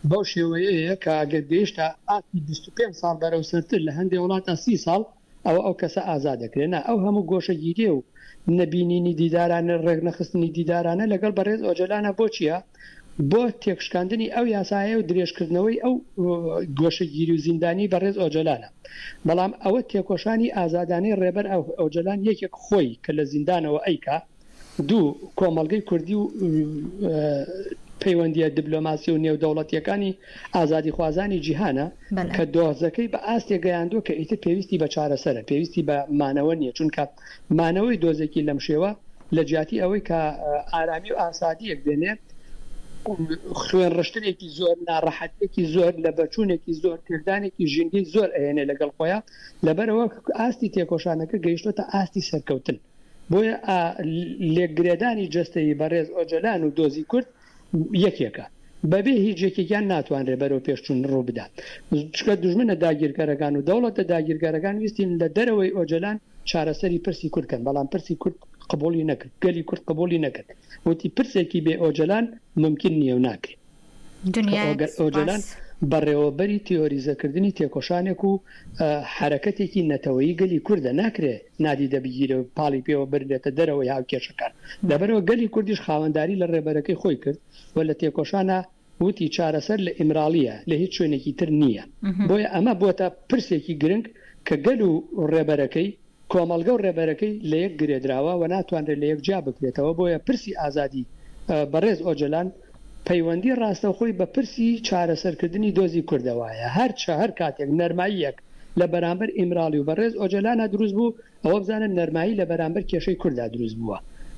بەو شێوەیەیە کە ئەگەر گەیشتە ئاتی 25 ساڵ بەرەو سەرتر لە هەندێک وڵاتە 30 ساڵ ئەو کەسە ئازاد دەکرێنە ئەو هەموو گۆشەگیری و نەبینینی دیدارانە ڕێگنەخستنی دیدارانە لەگەڵ بەڕێز ئۆجەلانە بۆ چییە؟ بۆ تێکشکاندنی ئەو یاسایە و درێژکردنەوەی ئەو گۆشەگیری و زیندانی بەڕێز ئۆجەلانە بەڵام ئەوە تێکۆشانی ئازادانەی ڕێبەر ئۆجەلان یەکێک خۆی کە لە زیندانەوە ئەیکا دوو کۆمەڵگەی کوردی و پەیوەندیە دیبلۆماسی و نێودەوڵەتیەکانی ئازادی خوازانی جیهانە کە دۆزەکەی بە ئاستێ گەیاندووە کە ئیتر پێویستی بە چارەسەرە پێویستی بە مانەوە نییە چونکە مانەوەی دۆزێکی لەم شێوە لە جیاتی ئەوەی کە ئارامی و ئاسادیەک دێنێت خوێن ڕشتێکی زۆر ناڕەحەتێکی زۆر لە بەچوونێکی زۆر کردانێکی ژینگەی زۆر ئەێنێ لەگەڵ خۆیان لەبەرەوە ئاستی تێکۆشانەکە گەیشتۆتە ئاستی سەرکەوتن بۆیە لێکگرێدانی جەستەیی بەڕێز ئۆجەلان و دۆزی کورد یەکێکە بەبێ هیچ یەکێکیان ناتوانرێ بەرەو پێشچوون ڕوو بدات چکە دوژمنە داگیرگەرەکان و دەوڵەتە داگیرگەرەکان ویستین لە دەرەوەی ئۆجەلان چارەسەری پرسی کوردکەن بەڵام پرسی کورد قبولی نەکرد گەلی کورد قبولی نەکرد وتی پرسێکی بێ ئۆجەلان ممکن نییە و ناکرێت ئۆجەلان بەڕێوەبەری تیۆریزەکردنی تێکۆشانێک و حرەکەتێکی نەتەوەیی گەلی کووردە ناکرێت نادی دەبگیرە و پاڵی پێوە بردێتە دەرەوەی هاوکێشەکان لەبەرەوە گەلی کوردیش خاوەنداری لە ڕێبەرەکەی خۆی کرد و لە تێکۆشانە وتی چارەسەر لە ئیمراڵیە لە هیچ شوێنێکی تر نییە بۆیە ئەمە بۆتە پرسێکی گرنگ کە گەل و ڕێبەرەکەی کۆمەڵگە و ڕێبەرەکەی لە یەک گرێدراوە و ناتوانرێت لە یەک جا بکرێتەوە بۆیە پرسی ئازادی بەڕێز ئۆجەلان پەیوەندی ڕاستەخۆی بە پرسی چارەسەرکردنی دۆزی کوردەوەیە هەر کاتێک نەرماییەک لە بەرامبەر ئیمراڵی و بەڕێز ئۆجەلانە دروست بوو ئەوە بزانن نەرمایی لە بەرامبەر کێشەی کووردا دروست بووە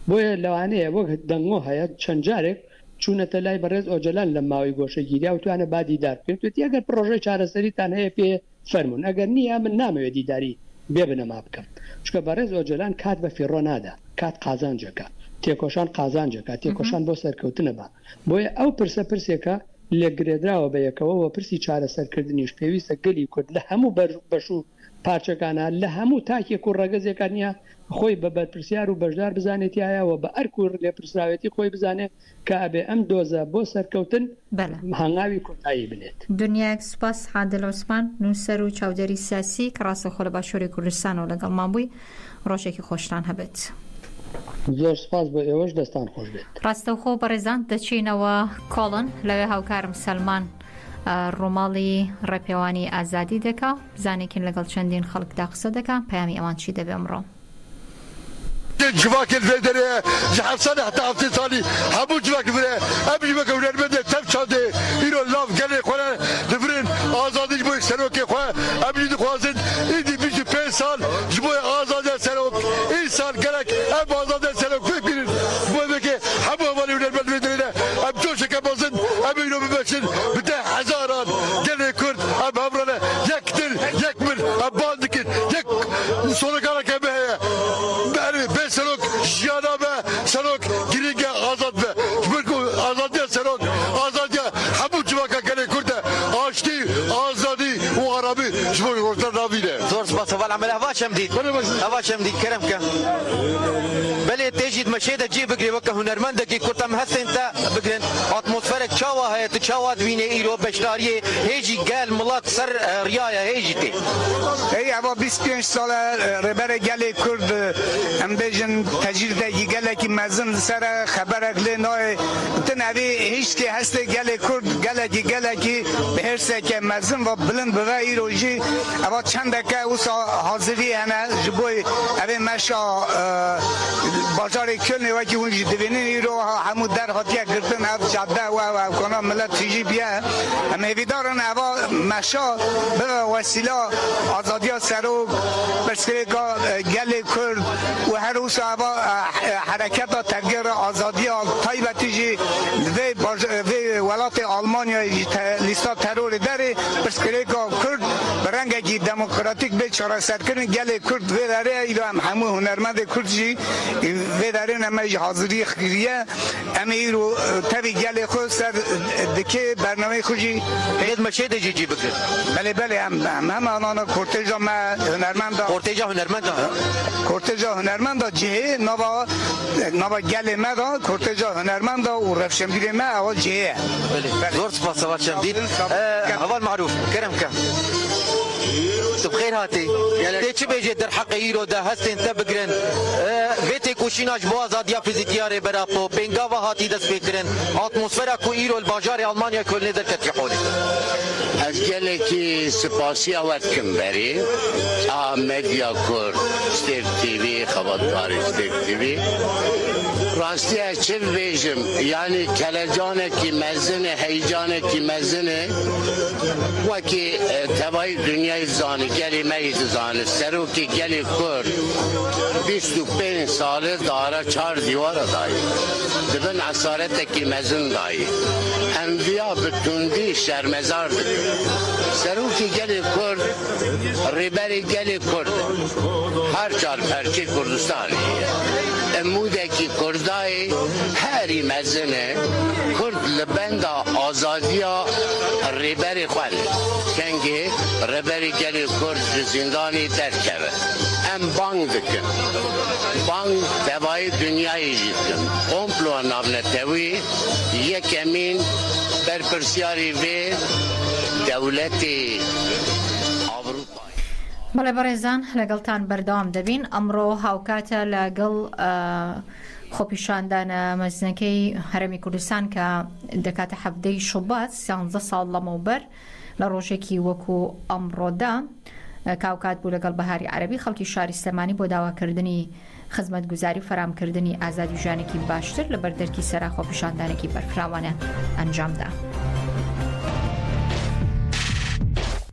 بۆیە لەوانەیە وەک دەنگۆ هەیە چەند جارێک چوونەتە لای بەڕێز ئۆجەلان لە ماوەی گۆشەگیریا و توانە با دیدار بکەن توێتی ئەگەر پرۆژەی چارەسەریتان هەیە پێ فەرمونون ئەگەر نییە من نامەوێت دیداری بێ بنەما بکەم چکە بەڕێز ئۆجەلان کات بە فیڕۆ نادا کات قازانجەکە تێکۆشان قازانجەکە تێکۆشان بۆ سەرکەوتنە بە بۆیە ئەو پرسێکە لێکگرێدراوە بە یەکەوە پرسی چارەسەرکردنیش پێویستە گەلی کورد لە هەموو بەش و پارچەکانە لە هەموو تاکێک و ڕەگەزێکان نیە خۆی بە بەرپرسیار و بەشدار بزانێتیایەوە بە ئەرکور لێپرسراوێتی خۆی بزانێت کە ئەبێ ئەم دۆزە بۆ سەرکەوتن هەنگاوی کۆتایی بنێت دنیایەک سوپاس عادل عوسمان نووسەر و چاودێری سیاسی کە ڕاستەخۆ لە باشووری کوردستانەوە لەگەڵمان بووی ڕۆژێکی خۆشتان هەبێت. زۆر سپاس بۆ ئێوەش دەستان خۆش بێت. ڕاستەوخۆ بەڕێزان دەچینەوە کۆڵن لەوێ هاوکارم سەلمان ڕۆماڵی ڕێپێوانی ئازادی دەکا بزانێکین لەگەڵ چەندین خەڵکدا قسە دەکا پەیامی ئەوان چی دەبێ ئەمڕۆ. جواك الفيدري جحف سنة حتى عفتي صالي حبو جواك الفيدري أبني بك ولاد بدي تف شادي إيرو اللاف قال لي خوان دفرين آزادي جبوي سنوك خوان أبني دخوازن إيدي بيجي 5 سال جبوي آزادي سنوك إيه سال قالك أب آزادي سنوك فكرين جبوي بك حبو أولي ولاد بدي أب جوشك أبوزن أبني نو ببشر بتاع حزاران قال لي كرد أب همرنا يكتل يكمل أب باندكن يك صورة قالك أبهي به سلوك جيانا به سلوك جريجا آزاد به جبركو آزادية سلوك آزادية حبو جواكا كالي كرده آشتي آزادي وعربي جبركو ورطان رابينه زور سباس هوا العمل هوا شمديد هوا شمديد كرمك بلي تجد مشيدة جي بقري وكا هنرمند كي كرتم هسه انت بقرن اتموسفيرك تشاوا هي تشاوا دوينه ايرو بشداريه هيجي قال ملاك سر ريايا هيجي تي هي ابا 25 سال ربر قال كرد ام بيجن تجربه يقال لك مازن سر خبرك لنوي تنبي هيش كي هست قال كرد قال لك بهرسه كي مازن وبلند بغيروجي ابا چندك وسا حاضري انا جبوي ابي مشا بازار کلنی وقتی اونجی دوینی رو همون در خاطر گرفتن از جاده و کنار ملت تیجی بیا میویدارن اوا مشا به وسیله آزادی سرو برسکریکا گل کرد و هر روز اوا حرکت تغییر آزادی تایب تیجی وی ولات آلمانیا لیستا ترور داره برسکریکا کرد برنگی دموکراتیک به چهار سرکن گل کرد وی داره ایرو هم همون هنرمند کردی و دارن اما حاضری خیریه اما ایرو تبی گل خود سر دکه برنامه خوشی هید مشه دیجی جی بکر بله هم آنها کورتژا ما هنرمند کورتژا هنرمند جه نوا گل ما دا کورتژا هنرمند و رفشمگیر ما اول جه بله زور سپاس اول شمدید اول معروف کرم کن بخير هاتي تي چه بيجي در حق ايرو ده هستن تبگرن ويتي کوشیناج بو آزادیا فیزیکیاره براپو بنگاوا هاتی دست بکرن اتمسفر کو ايرو الباجار المانيا کل در کتی حولی از گله کی سپاسی اول کمبری مدیا کور ستیر تیوی خبرگار ستیر تیوی راستی چه بیشم یعنی کلجانه کی مزنه هیجانه کی مزنه و کی تبای دنیای زانی گلی میت زانی سرو کی گلی کرد 25 ساله داره 4 دیوار دایی دبن اسارت کی مزن دایی انبیا به تندی شرمزار سرو کی گلی کرد ریبری گلی کرد هر 4 پرچه کردستانی اموده کی کردای هری مزنه کرد لبند آزادیا ریبری خوان کنگی ریبری گلی کرد زندانی درکبه ام بانگ دکن بانگ تبای دنیای جیدکن قمپلو نابنتوی یک امین برپرسیاری وی دولتی بەڵێ بەڕێزان لەگەڵتان بەردەوام دەبین ئەمڕۆ هاوکاتە لەگەڵ خۆپیشاندانە مەزنەکەی هەرێمی کوردستان کە دەکاتە هەفتەی شوبات 13 ساڵ لەمەوبەر لە ڕۆژێکی وەکو ئەمڕۆدا کاوکات بوو لەگەڵ بەهاری عەرەبی خەڵکی شاری سلێمانی بۆ داواکردنی خزمەتگوزاری و فەرامکردنی ئازادی ژیانێکی باشتر لە بەردەرکی سەرا خۆپیشاندانێکی بەرفراوانە ئەنجامدا.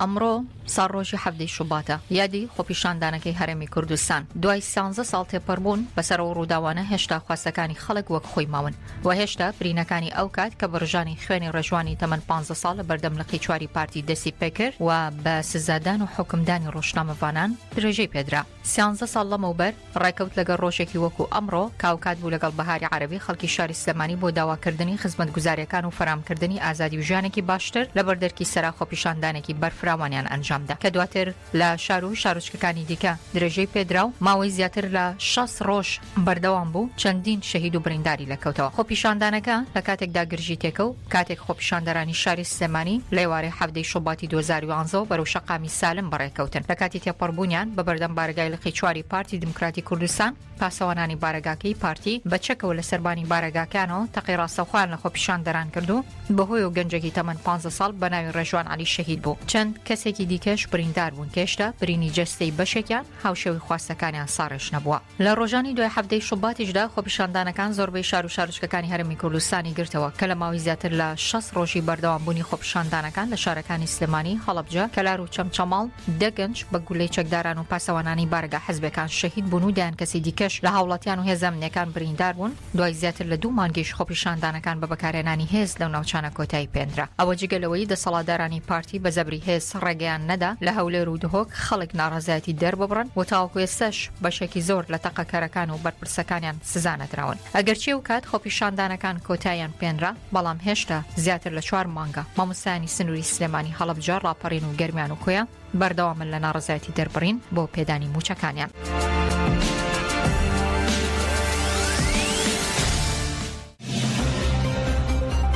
ئەمڕۆ ساڕۆژی هەفتەی شوباتە یادی خۆپیشاندانەکەی هەرێمی کوردستان دوای 13 ساڵ تێپەڕبوون بەسەرەوە ڕووداوانە هێشتا خواستەکانی خەڵک وەک خۆی ماون و هێشتا برینەکانی ئەو کات کە بەڕژانی خوێنی ڕێژوانی تەمەن 15 ساڵ لە بەردەم لە قیچواری پارتی دەستی پێکرد و بە سزادان و حکمدانی ڕۆژنامەوانان درێژەی پێدرا 13 ساڵ لەمەوبەر ڕێکەوت لەگەڵ ڕۆژێکی وەکو ئەمڕۆ کاوکات بوو لەگەڵ بەهاری عەرەبی خەڵکی شاری سلێمانی بۆ داواکردنی خزمەتگوزاریەکان و فەرامکردنی ئازادی و ژیانێکی باشتر لە بەردەرکی سەرا خۆپیشاندانێکی بەرفراوانیان ئەنجامدا کە دواتر لە شار و شارۆچکەکانی دیکە درێژەی پێدرا و ماوەی زیاتر لە 6 ڕۆژ بەردەوام بوو چەندین شەهید و برینداری لەکەوتەوە خۆپیشاندانەکە لە کاتێکدا گرژی تێکە و کاتێک خۆپیشاندەرانی شاری سلێمانی لە ئێوارەی هەفتەی شوباتی 2011 بەرەو شەقامی سالم بەڕێکەوتن لە کاتی تێپەڕبوونیان بە بەردەم بارگای لە قیچواری پارتی دموکراتی کوردستان پاسەوانانی بارەگاکەی پارتی بەچەکەوە لە سەربانی بارەگاکانەوە تەقی ڕاستەوخوایان لە خۆپیشاندەران کردو بەهۆی و گەنجێکی تەمەن 15 ساڵ بە ناوی ڕێژوان عەلی شەهید بوو چەند کەسێکی دیکەش بریندار بوون کێشتا برینی جەستەی بەشێکیان هاوشێوی خواستەکانیان ساڕێژ نەبووە لە ڕۆژانی دوای هەفتەی شوباتیشدا خۆپیشاندانەکان زۆربەی شار و شارۆچکەکانی هەرێمی کوردستانی گرتەوە کە لە ماوەی زیاتر لە 6 ڕۆژی بەردەوامبوونی خۆپیشاندانەکان لە شارەکانی سلێمانی هەڵەبجە کەلار و چەمچەماڵ دەگەنج بە گولەی چەکداران و پاسەوانانی بارگا حەزبەکان شەهید بوون و دایان کەسی دیکەش لە هاوڵاتیان و هێزە ئەمنیەکان بریندار بوون دوای زیاتر لە 2 مانگیش خۆپیشاندانەکان بە بەکارهێنانی هێز لەو ناوچانە کۆتایی پێنرا ئەوە جگەلەوەی دەسەڵاتدارانی پارتی بە زەبری هێز ڕێگەیان نەدا لە هەولێر و دهۆک خەڵک ناڕەزایەتی دەرببڕن و تاوەکو ئێستاش بەشێکی زۆر لە تەقەکەرەکان و بەرپرسەکانیان سزانەدراون ئەگەرچی و کات خۆپیشاندانەکان کۆتاییان پێنرا بەڵام هێشتا زیاتر لە 4 مانگە مامۆستایانی سنووری سلێمانی هەڵەبجە ڕاپەڕین و گەرمیان و کۆیە بەردەوامن لە ناڕەزایەتی دەربڕین بۆ پێدانی موچەکانیان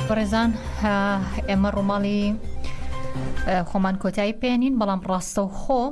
بەڕێزان ئێمە ڕووماڵی خۆمان کۆتایی پێێنین بەڵام ڕاستە و خۆ